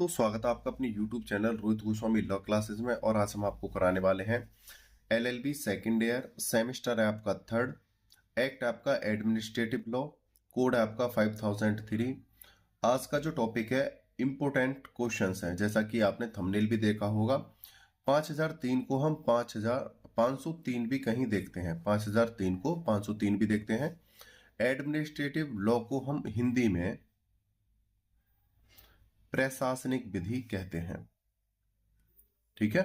तो स्वागत है आपका अपनी YouTube channel Rohit Goswami law classes में। और आज हम आपको कराने वाले हैं LLB सेकेंड ईयर, सेमेस्टर है आपका थर्ड, एक्ट आपका एडमिनिस्ट्रेटिव लॉ, कोड है आपका 5003। आज का जो टॉपिक है इम्पोर्टेंट क्वेश्चंस हैं, जैसा कि आपने थंबनेल भी देखा होगा। 5003 को हम 503 भी कहीं देखते हैं, 5003 को 503 भी देखते हैं। एडमिनिस्ट्रेटिव लॉ को हम हिंदी में प्रशासनिक विधि कहते हैं, ठीक है।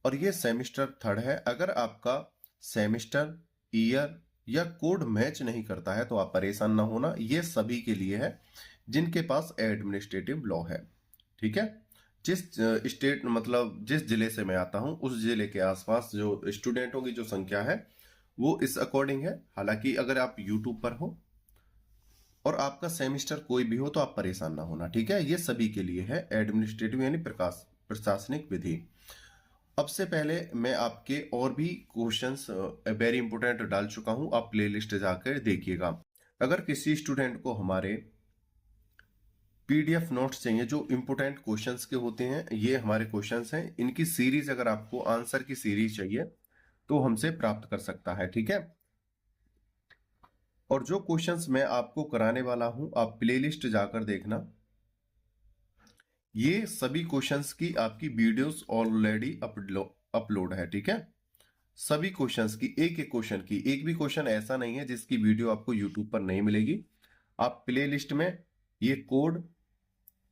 और ये सेमेस्टर थर्ड है। अगर आपका सेमेस्टर, ईयर या कोड मैच नहीं करता है तो आप परेशान ना होना, ये सभी के लिए है जिनके पास एडमिनिस्ट्रेटिव लॉ है, ठीक है। जिस स्टेट मतलब जिस जिले से मैं आता हूं उस जिले के आसपास जो स्टूडेंटों की जो संख्या है वो इस अकॉर्डिंग है। हालांकि अगर आप यूट्यूब पर हो और आपका सेमेस्टर कोई भी हो तो आप परेशान ना होना, ठीक है। ये सभी के लिए है एडमिनिस्ट्रेटिव यानी प्रशासनिक विधि। अब से पहले मैं आपके और भी क्वेश्चंस वेरी इंपोर्टेंट डाल चुका हूं, आप प्लेलिस्ट जाकर देखिएगा। अगर किसी स्टूडेंट को हमारे पीडीएफ नोट्स चाहिए जो इंपोर्टेंट क्वेश्चंस के होते हैं, ये हमारे क्वेश्चंस हैं, इनकी सीरीज अगर आपको आंसर की सीरीज चाहिए तो हमसे प्राप्त कर सकता है, ठीक है। और जो क्वेश्चंस मैं आपको कराने वाला हूं आप प्लेलिस्ट जाकर देखना। ये सभी क्वेश्चंस की आपकी वीडियोस ऑलरेडी अपलोड है, ठीक है। सभी क्वेश्चंस की, एक एक क्वेश्चन की, एक भी क्वेश्चन ऐसा नहीं है जिसकी वीडियो आपको यूट्यूब पर नहीं मिलेगी। आप प्ले लिस्ट में ये कोड,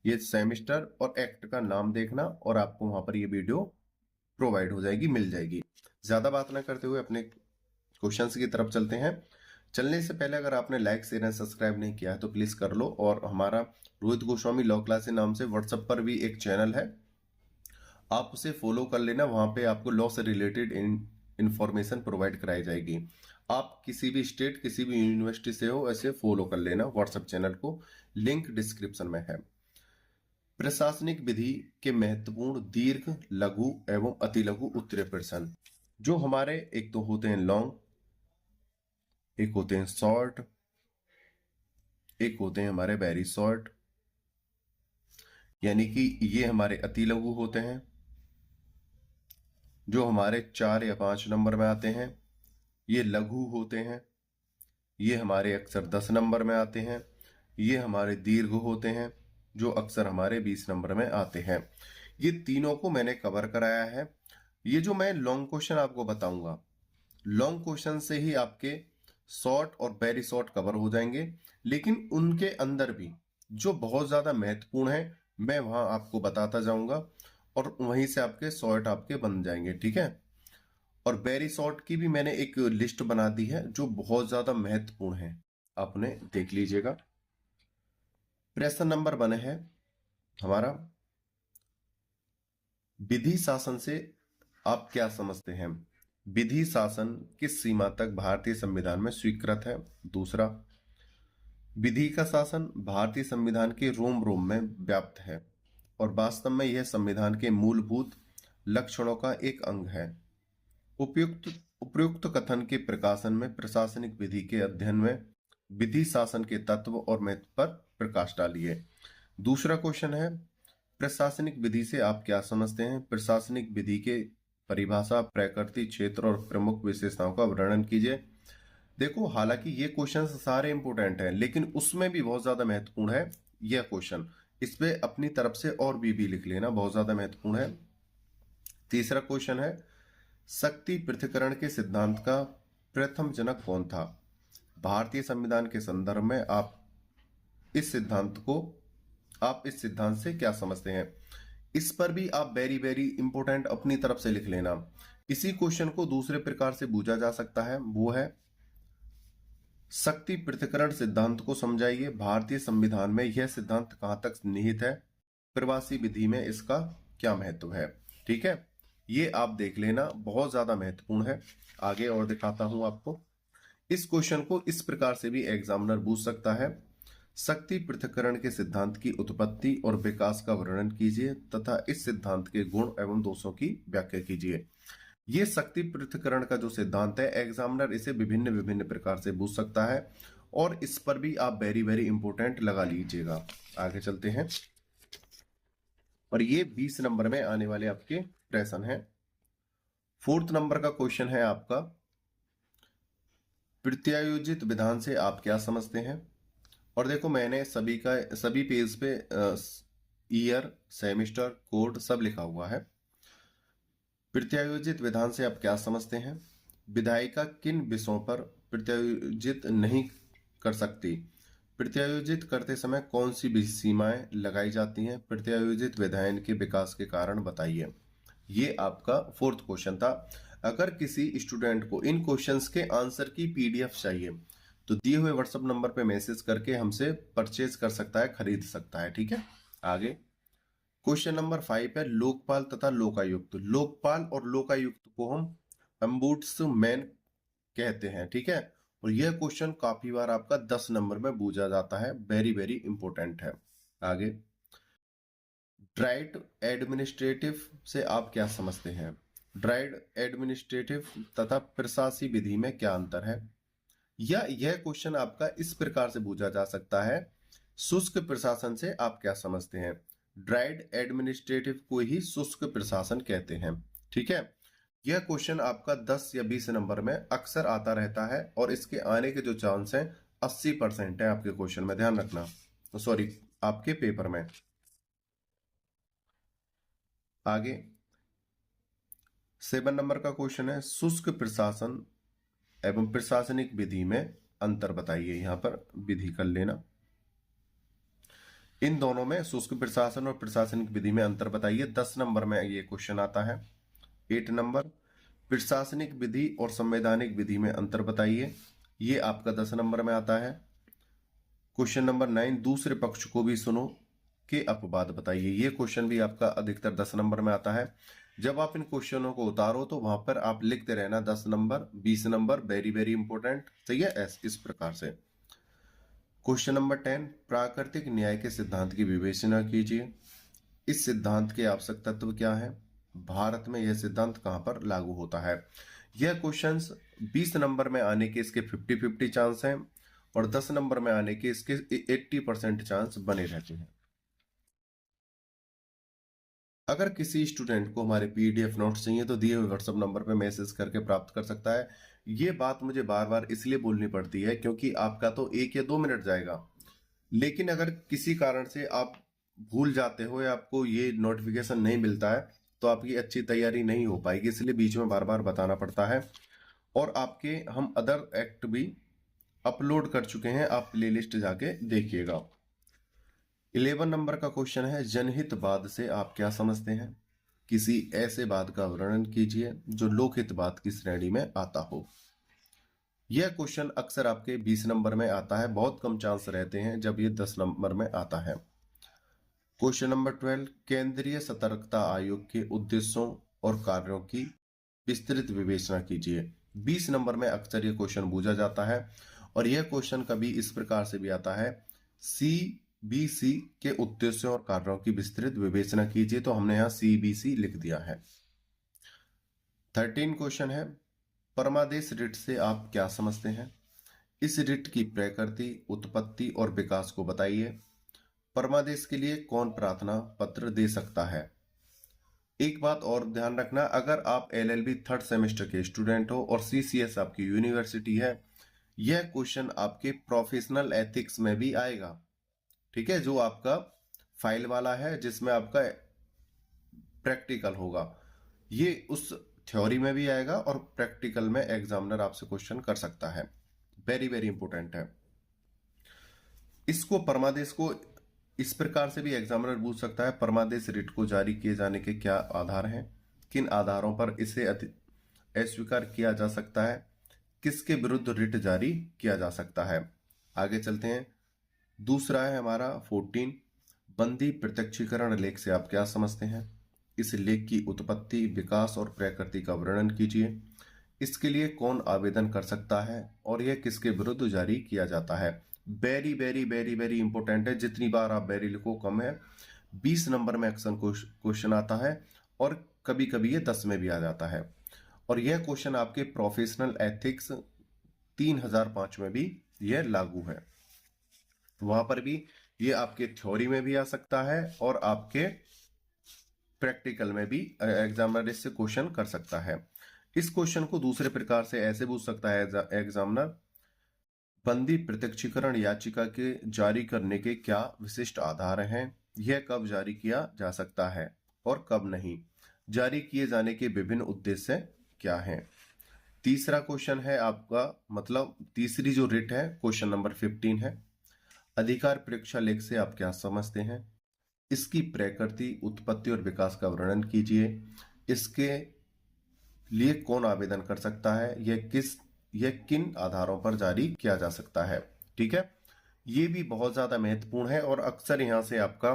ये सेमेस्टर और एक्ट का नाम देखना और आपको वहां पर ये वीडियो प्रोवाइड हो जाएगी, मिल जाएगी। ज्यादा बात ना करते हुए अपने क्वेश्चंस की तरफ चलते हैं। चलने से पहले अगर आपने लाइक शेयर एंड सब्सक्राइब नहीं किया है तो प्लीज कर लो। और हमारा रोहित गोस्वामी लॉ क्लास के नाम से व्हाट्सएप पर भी एक चैनल है, आप उसे फॉलो कर लेना। वहां पे आपको लॉ से रिलेटेड इंफॉर्मेशन प्रोवाइड कराई जाएगी। आप किसी भी स्टेट, किसी भी यूनिवर्सिटी से हो, ऐसे फॉलो कर लेना व्हाट्सएप चैनल को, लिंक डिस्क्रिप्शन में है। प्रशासनिक विधि के महत्वपूर्ण दीर्घ, लघु एवं अति लघु उत्तरीय प्रश्न जो हमारे एक तो होते हैं लॉन्ग, एक होते हैं शॉर्ट, एक होते हैं हमारे वेरी शॉर्ट, यानी कि ये हमारे अति लघु होते हैं जो हमारे 4 या 5 नंबर में आते हैं। ये लघु होते हैं, ये हमारे अक्सर 10 नंबर में आते हैं। ये हमारे दीर्घ होते हैं जो अक्सर हमारे 20 नंबर में आते हैं। ये तीनों को मैंने कवर कराया है। ये जो मैं लॉन्ग क्वेश्चन आपको बताऊंगा, लॉन्ग क्वेश्चन से ही आपके शॉर्ट और वेरी शॉर्ट कवर हो जाएंगे, लेकिन उनके अंदर भी जो बहुत ज्यादा महत्वपूर्ण है मैं वहां आपको बताता जाऊंगा और वहीं से आपके शॉर्ट आपके बन जाएंगे, ठीक है। और वेरी शॉर्ट की भी मैंने एक लिस्ट बना दी है जो बहुत ज्यादा महत्वपूर्ण है, आपने देख लीजिएगा। प्रश्न नंबर 1 है हमारा, विधि शासन से आप क्या समझते हैं? विधि शासन किस सीमा तक भारतीय संविधान में स्वीकृत है? दूसरा, विधि का शासन भारतीय संविधान के रोम रोम में व्याप्त है और वास्तव में यह संविधान के मूलभूत लक्षणों का एक अंग है। उपयुक्त उपयुक्त कथन के प्रकाशन में प्रशासनिक विधि के अध्ययन में विधि शासन के तत्व और महत्व पर प्रकाश डालिए। दूसरा क्वेश्चन है, प्रशासनिक विधि से आप क्या समझते हैं? प्रशासनिक विधि के परिभाषा, प्रकृति, क्षेत्र और प्रमुख विशेषताओं का वर्णन कीजिए। देखो, हालांकि ये क्वेश्चन सारे इंपोर्टेंट हैं लेकिन उसमें भी बहुत ज्यादा महत्वपूर्ण है यह क्वेश्चन, इस पे अपनी तरफ से और भी लिख लेना, बहुत ज्यादा महत्वपूर्ण है। तीसरा क्वेश्चन है, शक्ति पृथक्करण के सिद्धांत का प्रथम जनक कौन था? भारतीय संविधान के संदर्भ में इस इस सिद्धांत से क्या समझते हैं? इस पर भी आप वेरी वेरी इंपोर्टेंट अपनी तरफ से लिख लेना। इसी क्वेश्चन को दूसरे प्रकार से पूछा जा सकता है, वो है शक्ति पृथक्करण सिद्धांत को समझाइए। भारतीय संविधान में यह सिद्धांत कहां तक निहित है? प्रवासी विधि में इसका क्या महत्व है? ठीक है, ये आप देख लेना, बहुत ज्यादा महत्वपूर्ण है। आगे और दिखाता हूं आपको। इस क्वेश्चन को इस प्रकार से भी एग्जामिनर पूछ सकता है, शक्ति पृथक्करण के सिद्धांत की उत्पत्ति और विकास का वर्णन कीजिए तथा इस सिद्धांत के गुण एवं दोषों की व्याख्या कीजिए। ये शक्ति पृथक्करण का जो सिद्धांत है, एग्जामिनर इसे विभिन्न विभिन्न प्रकार से पूछ सकता है और इस पर भी आप वेरी वेरी इंपोर्टेंट लगा लीजिएगा। आगे चलते हैं। और ये 20 नंबर में आने वाले आपके प्रश्न है। 4th नंबर का क्वेश्चन है आपका, प्रत्यायोजित विधान से आप क्या समझते हैं। और देखो मैंने सभी पेज पे ईयर, सेमेस्टर, कोड सब लिखा हुआ है। प्रत्यायोजित विधान से आप क्या समझते हैं। विधायिका किन विषयों पर प्रत्यायोजित नहीं कर सकती। प्रत्यायोजित करते समय कौन सी सीमाएं लगाई जाती हैं। प्रत्यायोजित विधायन के विकास के कारण बताइए। ये आपका 4th क्वेश्चन था। अगर किसी स्टूडेंट को इन क्वेश्चंस के आंसर की पीडीएफ चाहिए तो दिए हुए व्हाट्सएप नंबर पे मैसेज करके हमसे परचेज कर सकता है, खरीद सकता है। ठीक है, आगे क्वेश्चन नंबर 5 है, लोकपाल तथा लोकायुक्त। लोकपाल और लोकायुक्त को हम अम्बुड्समैन कहते हैं। ठीक है, और यह क्वेश्चन काफी बार आपका 10 नंबर में पूछा जाता है, वेरी वेरी इंपॉर्टेंट है। आगे ड्राइड एडमिनिस्ट्रेटिव से आप क्या समझते हैं। ड्राइड एडमिनिस्ट्रेटिव तथा प्रशासी विधि में क्या अंतर है। या यह क्वेश्चन आपका इस प्रकार से पूछा जा सकता है, शुष्क प्रशासन से आप क्या समझते हैं। ड्राइड एडमिनिस्ट्रेटिव को ही शुष्क प्रशासन कहते हैं। ठीक है, यह क्वेश्चन आपका 10 या 20 नंबर में अक्सर आता रहता है और इसके आने के जो चांस हैं 80% है आपके क्वेश्चन में, ध्यान रखना, सॉरी आपके पेपर में। आगे 7 नंबर का क्वेश्चन है, शुष्क प्रशासन एवं प्रशासनिक विधि में अंतर बताइए। यहां पर विधि कर लेना, इन दोनों में शुष्क प्रशासन और प्रशासनिक विधि में अंतर बताइए। 10 नंबर में ये क्वेश्चन आता है। 8 नंबर, प्रशासनिक विधि और संवैधानिक विधि में अंतर बताइए। ये आपका 10 नंबर में आता है। क्वेश्चन नंबर 9, दूसरे पक्ष को भी सुनो के अपवाद बताइए। ये क्वेश्चन भी आपका अधिकतर 10 नंबर में आता है। जब आप इन क्वेश्चनों को उतारो तो वहां पर आप लिखते रहना 10 number, 20 number, very very important. सही है, इस प्रकार से। क्वेश्चन नंबर 10, प्राकृतिक न्याय के सिद्धांत की विवेचना कीजिए। इस सिद्धांत के आवश्यक तत्व क्या है। भारत में यह सिद्धांत कहां पर लागू होता है। यह क्वेश्चंस 20 नंबर में आने के इसके 50-50 चांस हैं और 10 नंबर में आने के इसके 80% चांस बने रहते हैं। अगर किसी स्टूडेंट को हमारे पीडीएफ नोट्स चाहिए तो दिए हुए व्हाट्सएप नंबर पर मैसेज करके प्राप्त कर सकता है। ये बात मुझे बार बार इसलिए बोलनी पड़ती है क्योंकि आपका तो 1 या 2 मिनट जाएगा, लेकिन अगर किसी कारण से आप भूल जाते हो या आपको ये नोटिफिकेशन नहीं मिलता है तो आपकी अच्छी तैयारी नहीं हो पाएगी, इसलिए बीच में बार बार बताना पड़ता है। और आपके हम अदर एक्ट भी अपलोड कर चुके हैं, आप प्लेलिस्ट जाके देखिएगा। 11 नंबर का क्वेश्चन है, जनहितवाद से आप क्या समझते हैं। किसी ऐसे वाद का वर्णन कीजिए जो लोकहितवाद की श्रेणी में आता हो। यह क्वेश्चन अक्सर आपके 20 नंबर में आता है, बहुत कम चांस रहते हैं जब ये 10 नंबर में आता है। क्वेश्चन नंबर 12, केंद्रीय सतर्कता आयोग के उद्देश्यों और कार्यों की विस्तृत विवेचना कीजिए। 20 नंबर में अक्सर ये क्वेश्चन पूछा जाता है और यह क्वेश्चन कभी इस प्रकार से भी आता है, सीबीसी के उद्देश्यों और कार्यों की विस्तृत विवेचना कीजिए, तो हमने यहां सीबीसी लिख दिया है। 13 क्वेश्चन है, परमादेश रिट से आप क्या समझते हैं। इस रिट की प्रकृति, उत्पत्ति और विकास को बताइए। परमादेश के लिए कौन प्रार्थना पत्र दे सकता है। एक बात और ध्यान रखना, अगर आप एलएलबी 3rd सेमेस्टर के स्टूडेंट हो और सीसीएस आपकी यूनिवर्सिटी है, यह क्वेश्चन आपके प्रोफेशनल एथिक्स में भी आएगा। ठीक है, जो आपका फाइल वाला है जिसमें आपका प्रैक्टिकल होगा, ये उस थ्योरी में भी आएगा और प्रैक्टिकल में एग्जामिनर आपसे क्वेश्चन कर सकता है। वेरी वेरी इंपॉर्टेंट है। इसको परमादेश को इस प्रकार से भी एग्जामिनर पूछ सकता है, परमादेश रिट को जारी किए जाने के क्या आधार हैं, किन आधारों पर इसे अस्वीकार किया जा सकता है, किसके विरुद्ध रिट जारी किया जा सकता है। आगे चलते हैं। दूसरा है हमारा 14, बंदी प्रत्यक्षीकरण लेख से आप क्या समझते हैं। इस लेख की उत्पत्ति, विकास और प्रकृति का वर्णन कीजिए। इसके लिए कौन आवेदन कर सकता है और यह किसके विरुद्ध जारी किया जाता है। Very very very very important है, जितनी बार आप वेरी लिखो कम है। 20 नंबर में अक्सर क्वेश्चन आता है और कभी कभी ये 10 में भी आ जाता है। और यह क्वेश्चन आपके प्रोफेशनल एथिक्स 3005 में भी यह लागू है, वहां पर भी ये आपके थ्योरी में भी आ सकता है और आपके प्रैक्टिकल में भी एग्जामिनर इससे क्वेश्चन कर सकता है। इस क्वेश्चन को दूसरे प्रकार से ऐसे पूछ सकता है एग्जामिनर, बंदी प्रत्यक्षीकरण याचिका के जारी करने के क्या विशिष्ट आधार हैं, यह कब जारी किया जा सकता है और कब नहीं, जारी किए जाने के विभिन्न उद्देश्य क्या हैं। तीसरा क्वेश्चन है आपका, मतलब तीसरी जो रिट है, क्वेश्चन नंबर 15 है, अधिकार परीक्षा लेख से आप क्या समझते हैं, इसकी प्रकृति, उत्पत्ति और विकास का वर्णन कीजिए, इसके लिए कौन आवेदन कर सकता है, यह किन आधारों पर जारी किया जा सकता है। ठीक है, ये भी बहुत ज्यादा महत्वपूर्ण है और अक्सर यहां से आपका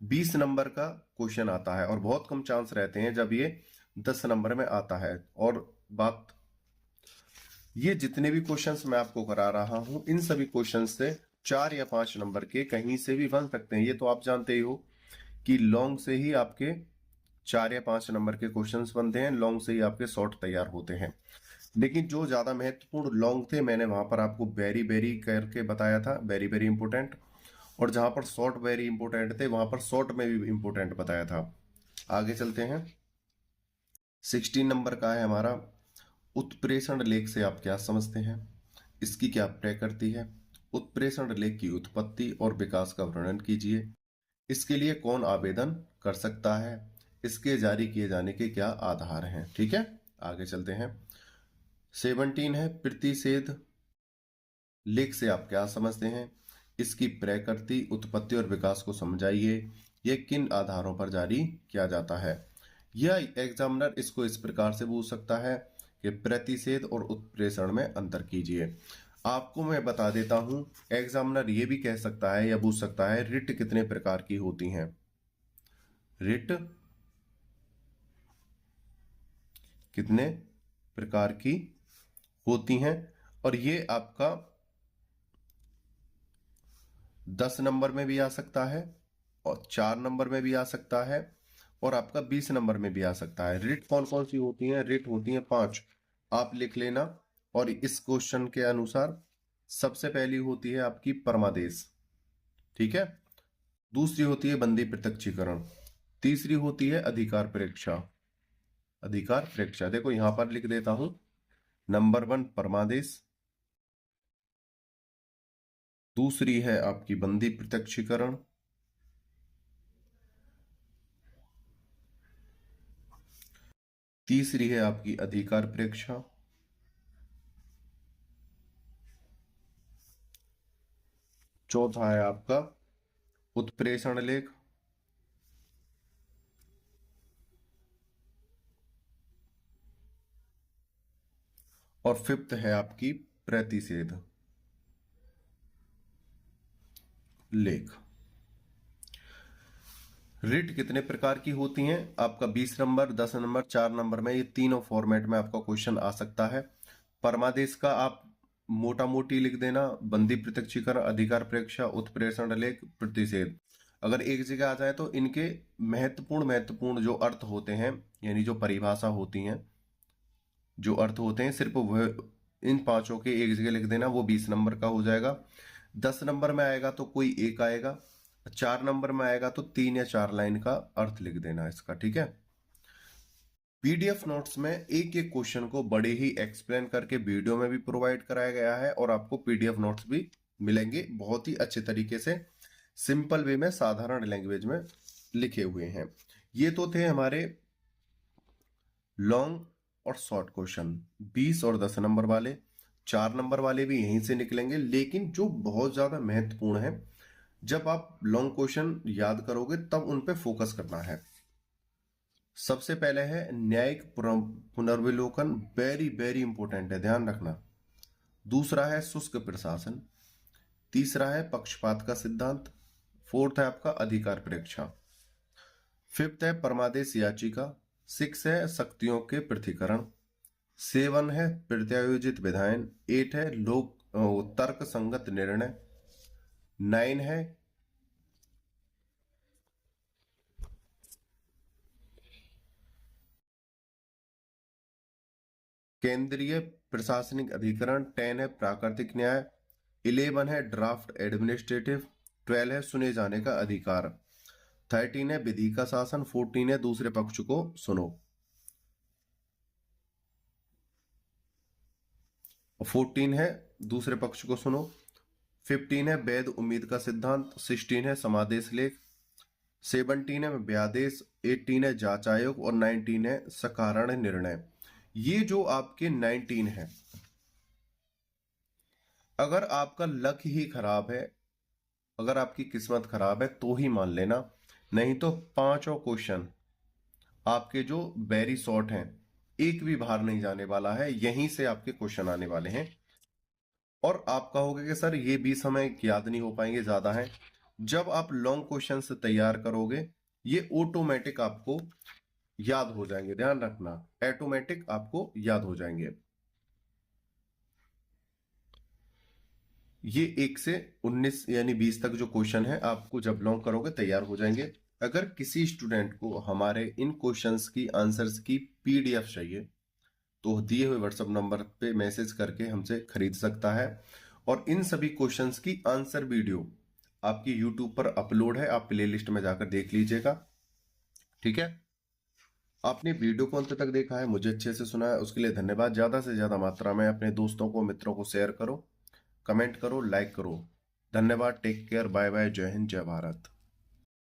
20 नंबर का क्वेश्चन आता है और बहुत कम चांस रहते हैं जब ये 10 नंबर में आता है। और बात, ये जितने भी क्वेश्चंस मैं आपको करा रहा हूं, इन सभी क्वेश्चंस से 4 या 5 नंबर के कहीं से भी बन सकते हैं। ये तो आप जानते ही हो कि लॉन्ग से ही आपके 4 या 5 नंबर के क्वेश्चंस बनते हैं, लॉन्ग से ही आपके शॉर्ट तैयार होते हैं। लेकिन जो ज्यादा महत्वपूर्ण लॉन्ग थे, मैंने वहां पर आपको वेरी वेरी करके बताया था, वेरी वेरी इंपोर्टेंट, और जहां पर शॉर्ट वेरी इंपोर्टेंट थे वहां पर शॉर्ट में भी इंपोर्टेंट बताया था। आगे चलते हैं। 16 नंबर का है हमारा, उत्प्रेषण लेख से आप क्या समझते हैं, इसकी क्या प्रकृति है, उत्प्रेषण लेख की उत्पत्ति और विकास का वर्णन कीजिए, इसके लिए कौन आवेदन कर सकता है, इसके जारी किए जाने के क्या आधार हैं। ठीक है, आगे चलते हैं। 17 है, प्रतिषेध लेख से आप क्या समझते हैं, इसकी प्रकृति, उत्पत्ति और विकास को समझाइए, यह किन आधारों पर जारी किया जाता है। यह एग्जामिनर इसको इस प्रकार से पूछ सकता है कि प्रतिषेध और उत्प्रेषण में अंतर कीजिए। आपको मैं बता देता हूं, एग्जामिनर ये भी कह सकता है या पूछ सकता है, रिट कितने प्रकार की होती हैं, रिट कितने प्रकार की होती हैं, और ये आपका 10 नंबर में भी आ सकता है और 4 नंबर में भी आ सकता है और आपका 20 नंबर में भी आ सकता है। रिट कौन कौन सी होती हैं, रिट होती हैं 5, आप लिख लेना। और इस क्वेश्चन के अनुसार सबसे पहली होती है आपकी परमादेश, ठीक है, दूसरी होती है बंदी प्रत्यक्षीकरण, तीसरी होती है अधिकार परीक्षा, अधिकार परीक्षा देखो यहां पर लिख देता हूं, नंबर 1 परमादेश, दूसरी है आपकी बंदी प्रत्यक्षीकरण, तीसरी है आपकी अधिकार परीक्षा, चौथा है आपका उत्प्रेषण लेख, और फिफ्थ है आपकी प्रतिषेध लेख। रिट कितने प्रकार की होती हैं, आपका 20 नंबर, 10 नंबर, 4 नंबर में, ये तीनों फॉर्मेट में आपका क्वेश्चन आ सकता है। परमादेश का आप मोटा मोटी लिख देना, बंदी प्रत्यक्षीकरण, अधिकार परीक्षा, उत्प्रेषण लेख, प्रतिषेध। अगर एक जगह आ जाए तो इनके महत्वपूर्ण जो अर्थ होते हैं, यानी जो परिभाषा होती हैं, जो अर्थ होते हैं, सिर्फ वह इन पांचों के एक जगह लिख देना, वो 20 नंबर का हो जाएगा। 10 नंबर में आएगा तो कोई एक आएगा, 4 नंबर में आएगा तो 3 या 4 लाइन का अर्थ लिख देना इसका। ठीक है, पीडीएफ नोट्स में एक एक क्वेश्चन को बड़े ही एक्सप्लेन करके वीडियो में भी प्रोवाइड कराया गया है और आपको पीडीएफ नोट्स भी मिलेंगे बहुत ही अच्छे तरीके से, सिंपल वे में, साधारण लैंग्वेज में लिखे हुए हैं। ये तो थे हमारे लॉन्ग और शॉर्ट क्वेश्चन, 20 और 10 नंबर वाले, 4 नंबर वाले भी यहीं से निकलेंगे। लेकिन जो बहुत ज्यादा महत्वपूर्ण है, जब आप लॉन्ग क्वेश्चन याद करोगे तब उन पे फोकस करना है। सबसे पहले है न्यायिक पुनर्विलोकन, वेरी वेरी इंपॉर्टेंट है, ध्यान रखना। दूसरा है शुष्क प्रशासन, तीसरा है पक्षपात का सिद्धांत, फोर्थ है आपका अधिकार परीक्षा, फिफ्थ है परमादेश याचिका, 6 है शक्तियों के पृथक्करण, 7 है प्रत्यायोजित विधायन, 8 है लोक तर्क संगत निर्णय, 9 है केंद्रीय प्रशासनिक अधिकरण, 10 है प्राकृतिक न्याय, 11 है ड्राफ्ट एडमिनिस्ट्रेटिव, 12 है सुने जाने का अधिकार। 13 है विधि का शासन, 14 है दूसरे पक्ष को सुनो, 14 है दूसरे पक्ष को सुनो, 15 है वैध उम्मीद का सिद्धांत, 16 है समादेश लेख, 17 है व्यादेश, 18 है जांच आयोग और 19 है सकारण निर्णय। ये जो आपके 19 है, अगर आपका लक ही खराब है, अगर आपकी किस्मत खराब है तो ही मान लेना, नहीं तो पांचों क्वेश्चन आपके जो वेरी शॉर्ट हैं, एक भी बाहर नहीं जाने वाला है, यहीं से आपके क्वेश्चन आने वाले हैं। और आप कहोगे कि सर ये 20 हमें याद नहीं हो पाएंगे, ज्यादा है। जब आप लॉन्ग क्वेश्चन से तैयार करोगे, ये ऑटोमेटिक आपको याद हो जाएंगे, ध्यान रखना, ऑटोमेटिक आपको याद हो जाएंगे। ये 1 से 19 यानी 20 तक जो क्वेश्चन है, आपको जब लॉन्ग करोगे तैयार हो जाएंगे। अगर किसी स्टूडेंट को हमारे इन क्वेश्चंस की आंसर्स की पीडीएफ चाहिए तो दिए हुए व्हाट्सएप नंबर पे मैसेज करके हमसे खरीद सकता है। और इन सभी क्वेश्चंस की आंसर वीडियो आपकी यूट्यूब पर अपलोड है, आप प्लेलिस्ट में जाकर देख लीजिएगा, ठीक है। आपने वीडियो को अंत तक देखा है, मुझे अच्छे से सुना है, उसके लिए धन्यवाद। ज्यादा से ज्यादा मात्रा में अपने दोस्तों को, मित्रों को शेयर करो, कमेंट करो, लाइक करो। धन्यवाद, टेक केयर, बाय बाय, जय हिंद, जय भारत।